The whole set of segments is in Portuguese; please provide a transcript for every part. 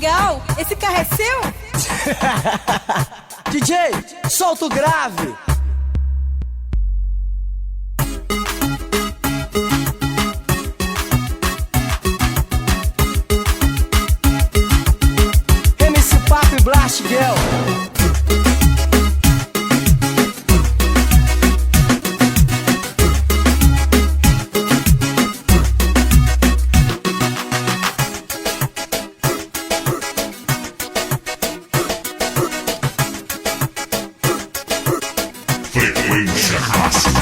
legal, esse carro é seu? DJ, solta o grave. MC Papo e Blast Girl. Frequência máxima.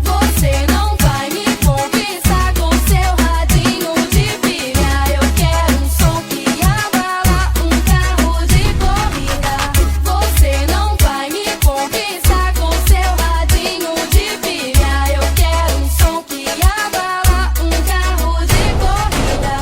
Você não vai me conquistar com seu radinho de pilha. Eu quero um som que abala um carro de corrida. Você não vai me conquistar com seu radinho de pilha. Eu quero um som que abala um carro de corrida.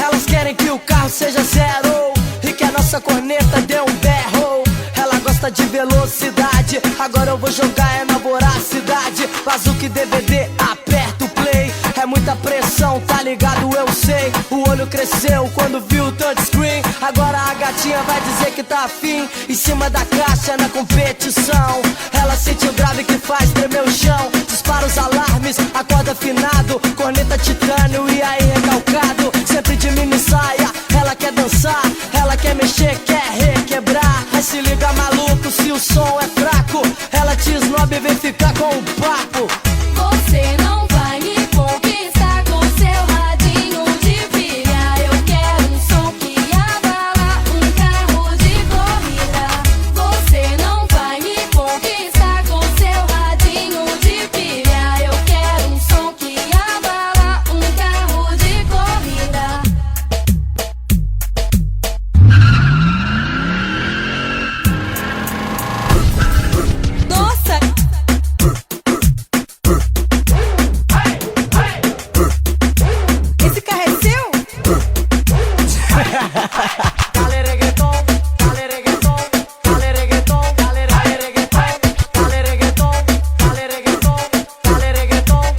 Elas querem que o carro seja zero e que a nossa corneta dê um berro. Ela gosta de velocidade, agora eu vou jogar é na voracidade. Bazuca e DVD, aperta o play. É muita pressão, tá ligado, eu sei. O olho cresceu quando viu o touchscreen. Agora a gatinha vai dizer que tá afim. Em cima da caixa na competição. Ela sente o grave que faz tremer o chão. Dispara os alarmes, acorda afinado. Corneta titânio e aí recalcado. Sempre de mini saia, ela quer dançar. Ela quer mexer, quer requebrar. Mas se liga maluco, se o som é fraco, ela te esnoba e vem ficar com o papo. Você não vai me conquistar com seu radinho de pilha. Eu quero um som que abala um carro de corrida. Você não vai me conquistar com seu radinho de pilha. Eu quero um som que abala um carro de corrida. Nossa, esse carro é seu? Dale reggaeton, dale reggaeton, dale reggaeton, dale reggaeton, dale reggaeton, dale reggaeton, dale reggaeton.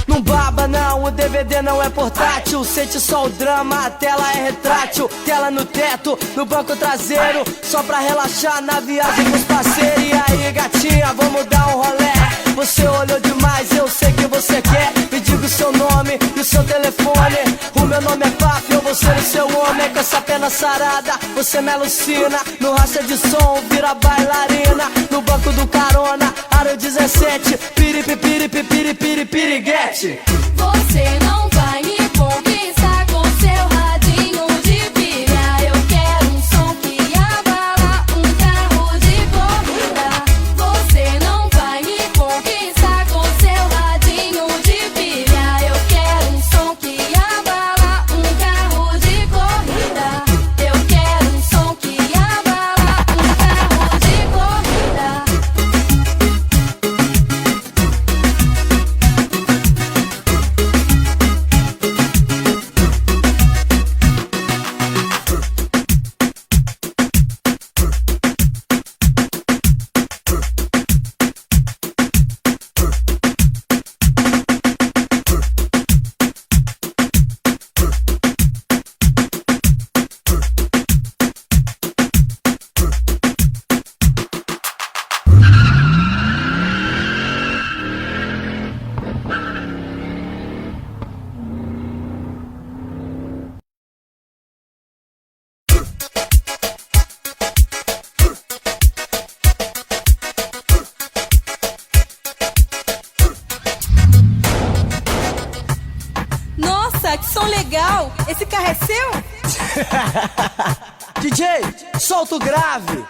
Não baba não, o DVD não é portátil. Sente só o drama, a tela é retrátil. Tela no teto, no banco traseiro, só pra relaxar na viagem com os parceiros. E aí gatinha, vamos dar um rolé. Você olhou demais, eu sei que você quer. Me diga o seu nome e o seu telefone. O meu nome é Faf, eu vou ser o seu homem. Com essa pena sarada, você me alucina. No racha de som, vira bailarina. No banco do carona, aro 17. Piripi, piripi, piripi, piriguete. Você não vai me conquistar com seu radinho de pilha. Eu quero um som que abala um carro de corrida. Você não vai me conquistar com seu radinho de pilha. Eu quero um som que abala um carro de corrida. Eu quero um som que abala um carro de corrida. Nossa, que som legal, esse carro é seu? DJ, solta o grave.